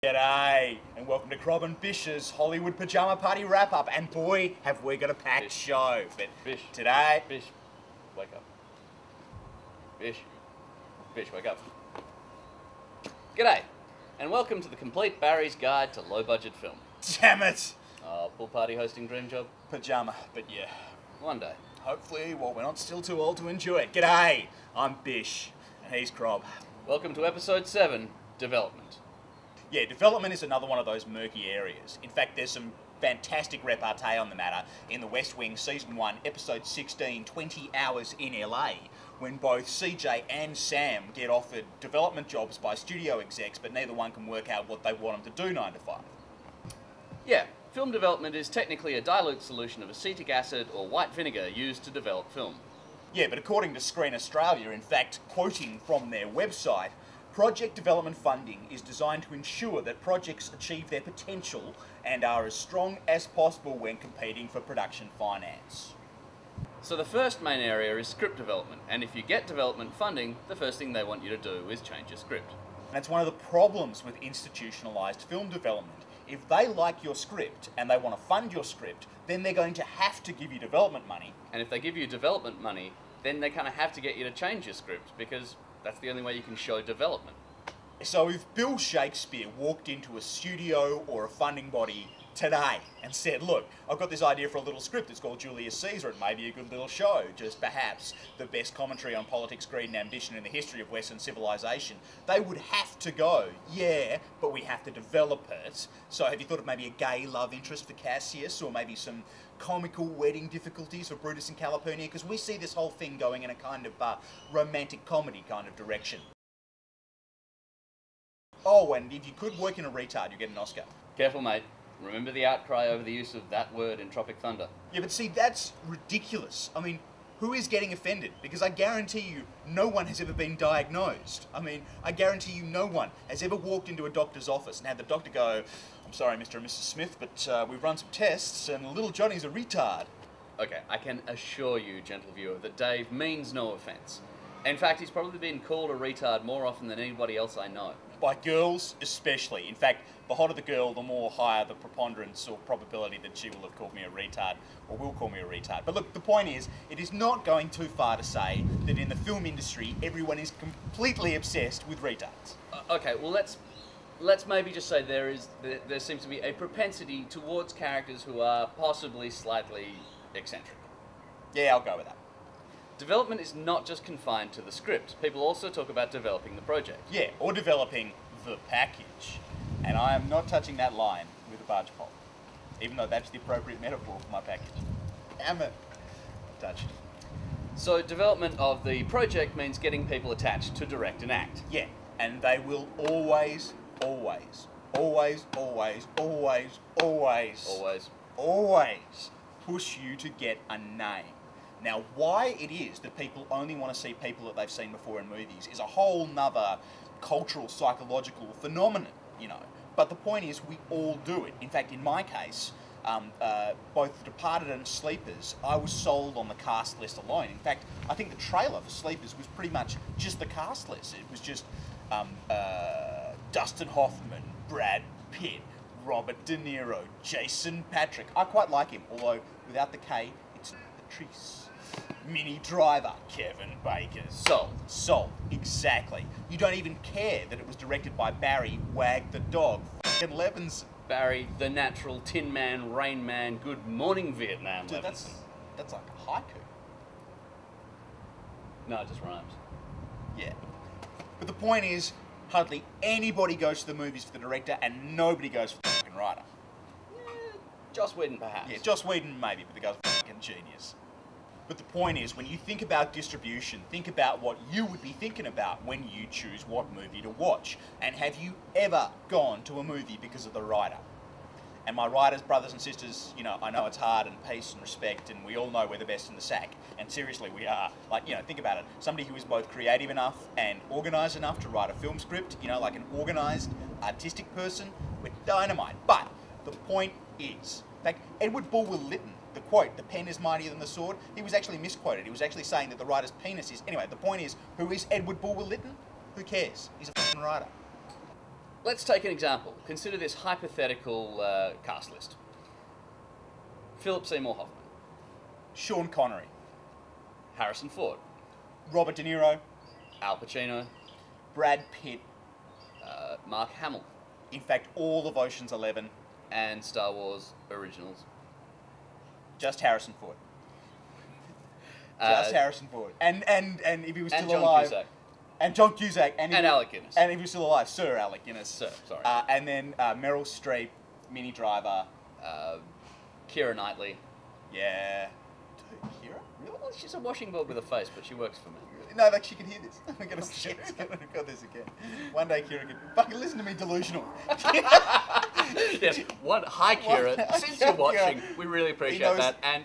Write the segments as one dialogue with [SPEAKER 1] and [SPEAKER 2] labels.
[SPEAKER 1] G'day, and welcome to Crob and Bish's Hollywood Pajama Party wrap-up. And boy, have we got a packed show. But
[SPEAKER 2] Bish.
[SPEAKER 1] today...
[SPEAKER 2] Bish, wake up. Bish. Bish, wake up. G'day, and welcome to the complete Barry's Guide to Low-Budget Film.
[SPEAKER 1] Damn it!
[SPEAKER 2] Pool party hosting dream job?
[SPEAKER 1] Pajama, but yeah.
[SPEAKER 2] One day.
[SPEAKER 1] Hopefully, well, we're not still too old to enjoy it. G'day, I'm Bish, and he's Crob.
[SPEAKER 2] Welcome to episode 7, Development.
[SPEAKER 1] Yeah, development is another one of those murky areas. In fact, there's some fantastic repartee on the matter in The West Wing Season 1, Episode 16, 20 Hours in LA, when both CJ and Sam get offered development jobs by studio execs, but neither one can work out what they want them to do 9 to 5.
[SPEAKER 2] Yeah, film development is technically a dilute solution of acetic acid or white vinegar used to develop film.
[SPEAKER 1] Yeah, but according to Screen Australia, in fact, quoting from their website, project development funding is designed to ensure that projects achieve their potential and are as strong as possible when competing for production finance.
[SPEAKER 2] So the first main area is script development, and if you get development funding, the first thing they want you to do is change your script.
[SPEAKER 1] That's one of the problems with institutionalised film development. If they like your script and they want to fund your script, then they're going to have to give you development money.
[SPEAKER 2] And if they give you development money, then they kind of have to get you to change your script, because that's the only way you can show development.
[SPEAKER 1] So if Bill Shakespeare walked into a studio or a funding body today and said, look, I've got this idea for a little script, it's called Julius Caesar, it may be a good little show, just perhaps the best commentary on politics, greed and ambition in the history of Western civilization, they would have to go, yeah, but we have to develop it. So have you thought of maybe a gay love interest for Cassius, or maybe some comical wedding difficulties for Brutus and Calpurnia? Because we see this whole thing going in a kind of romantic comedy kind of direction. Oh, and if you could work in a retard, you get an Oscar.
[SPEAKER 2] Careful, mate. Remember the outcry over the use of that word in Tropic Thunder.
[SPEAKER 1] Yeah, but see, that's ridiculous. I mean, who is getting offended? Because I guarantee you, no one has ever been diagnosed. I mean, I guarantee you no one has ever walked into a doctor's office and had the doctor go, I'm sorry, Mr. and Mrs. Smith, but we've run some tests and little Johnny's a retard.
[SPEAKER 2] Okay, I can assure you, gentle viewer, that Dave means no offence. In fact, he's probably been called a retard more often than anybody else I know.
[SPEAKER 1] By girls, especially. In fact, the hotter the girl, the more higher the preponderance or probability that she will have called me a retard, or will call me a retard. But look, the point is, it is not going too far to say that in the film industry, everyone is completely obsessed with retards.
[SPEAKER 2] Okay, well, let's maybe just say there seems to be a propensity towards characters who are possibly slightly eccentric.
[SPEAKER 1] Yeah, I'll go with that.
[SPEAKER 2] Development is not just confined to the script. People also talk about developing the project.
[SPEAKER 1] Yeah, or developing the package. And I am not touching that line with a barge pole, even though that's the appropriate metaphor for my package. Damn it. Touched.
[SPEAKER 2] So development of the project means getting people attached to direct and act.
[SPEAKER 1] Yeah, and they will always push you to get a name. Now, why it is that people only want to see people that they've seen before in movies is a whole nother cultural, psychological phenomenon, you know. But the point is, we all do it. In fact, in my case, both Departed and Sleepers, I was sold on the cast list alone. In fact, I think the trailer for Sleepers was pretty much just the cast list. It was just Dustin Hoffman, Brad Pitt, Robert De Niro, Jason Patrick. I quite like him, although without the K, it's Patrice. Minnie Driver, Kevin Bacon. Sold, exactly. You don't even care that it was directed by Barry Wag the Dog f***ing Levinson.
[SPEAKER 2] Barry, the natural Tin Man, Rain Man, Good Morning Vietnam.
[SPEAKER 1] Dude,
[SPEAKER 2] Levinson.
[SPEAKER 1] that's like a haiku.
[SPEAKER 2] No, it just rhymes.
[SPEAKER 1] Yeah. But the point is, hardly anybody goes to the movies for the director and nobody goes for the f***ing writer.
[SPEAKER 2] Joss Whedon, perhaps.
[SPEAKER 1] Yeah, Joss Whedon maybe, but the guy's a f***ing genius. But the point is, when you think about distribution, think about what you would be thinking about when you choose what movie to watch. And have you ever gone to a movie because of the writer? And my writers, brothers and sisters, you know, I know it's hard, and peace and respect, and we all know we're the best in the sack. And seriously, we are. Like, you know, think about it. Somebody who is both creative enough and organised enough to write a film script, you know, like an organised, artistic person, we're dynamite. But the point is, in fact, Edward Bulwer Lytton, the quote, "The pen is mightier than the sword," he was actually misquoted. He was actually saying that the writer's penis is... Anyway, the point is, who is Edward Bulwer Lytton? Who cares? He's a f***ing writer.
[SPEAKER 2] let's take an example. Consider this hypothetical cast list. Philip Seymour Hoffman,
[SPEAKER 1] Sean Connery,
[SPEAKER 2] Harrison Ford,
[SPEAKER 1] Robert De Niro,
[SPEAKER 2] Al Pacino,
[SPEAKER 1] Brad Pitt,
[SPEAKER 2] Mark Hamill,
[SPEAKER 1] in fact, all of Ocean's 11,
[SPEAKER 2] and Star Wars originals.
[SPEAKER 1] just Harrison Ford.
[SPEAKER 2] Uh,
[SPEAKER 1] Just Harrison Ford. And if he was
[SPEAKER 2] and
[SPEAKER 1] still
[SPEAKER 2] John
[SPEAKER 1] alive...
[SPEAKER 2] Cusack.
[SPEAKER 1] And John Cusack.
[SPEAKER 2] And Alec Guinness.
[SPEAKER 1] And if he was still alive, Sir Alec Guinness.
[SPEAKER 2] Sir, sorry.
[SPEAKER 1] And then Meryl Streep, Minnie Driver.
[SPEAKER 2] Keira Knightley.
[SPEAKER 1] Yeah. Dude, Keira? Really?
[SPEAKER 2] Well, she's a washing board with a face, but she works for me.
[SPEAKER 1] No, like she can hear this. I'm gonna got this again. One day Keira can fucking listen to me delusional.
[SPEAKER 2] Yes. Hi, Keira. Since you're watching, we really appreciate
[SPEAKER 1] knows-
[SPEAKER 2] that. And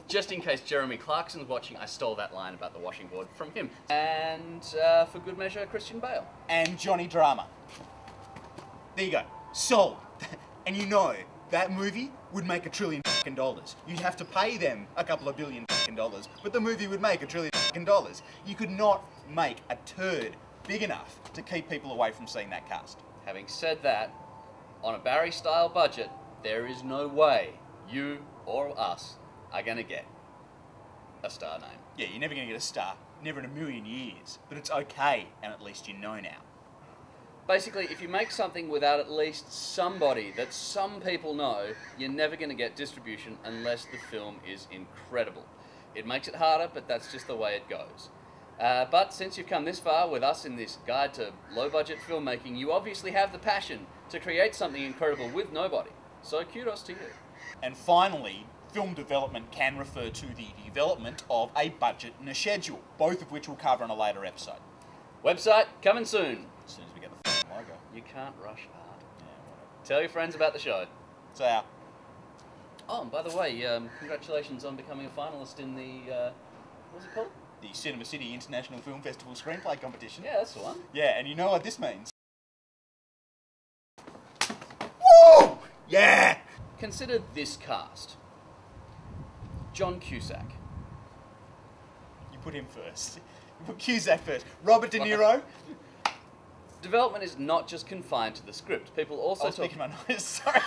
[SPEAKER 2] just in case Jeremy Clarkson's watching, I stole that line about the washing board from him. And for good measure, Christian Bale.
[SPEAKER 1] And Johnny Drama. There you go. Sold. And that movie would make $1 trillion. You'd have to pay them a couple of $billion, but the movie would make $1 trillion. You could not make a turd big enough to keep people away from seeing that cast.
[SPEAKER 2] Having said that, on a Barry-style budget, there is no way you or us are going to get a star name.
[SPEAKER 1] Yeah, you're never going to get a star. Never in a million years. But it's okay, and at least you know now.
[SPEAKER 2] Basically, if you make something without at least somebody that some people know, you're never going to get distribution unless the film is incredible. It makes it harder, but that's just the way it goes. But since you've come this far with us in this guide to low-budget filmmaking, you obviously have the passion to create something incredible with nobody. So kudos to you.
[SPEAKER 1] And finally, film development can refer to the development of a budget and a schedule, both of which we'll cover in a later episode.
[SPEAKER 2] Website coming soon.
[SPEAKER 1] As soon as we get the f***ing logo.
[SPEAKER 2] You can't rush hard.
[SPEAKER 1] Yeah, whatever.
[SPEAKER 2] Tell your friends about the show.
[SPEAKER 1] So, yeah.
[SPEAKER 2] Oh, and by the way, congratulations on becoming a finalist in the, what's it called?
[SPEAKER 1] The Cinema City International Film Festival Screenplay Competition.
[SPEAKER 2] Yeah, that's the one.
[SPEAKER 1] Yeah, and you know what this means? Woo! Yeah!
[SPEAKER 2] Consider this cast. John Cusack.
[SPEAKER 1] You put him first. You put Cusack first. Robert De Niro.
[SPEAKER 2] Development is not just confined to the script. People also
[SPEAKER 1] I was speaking my nose, sorry.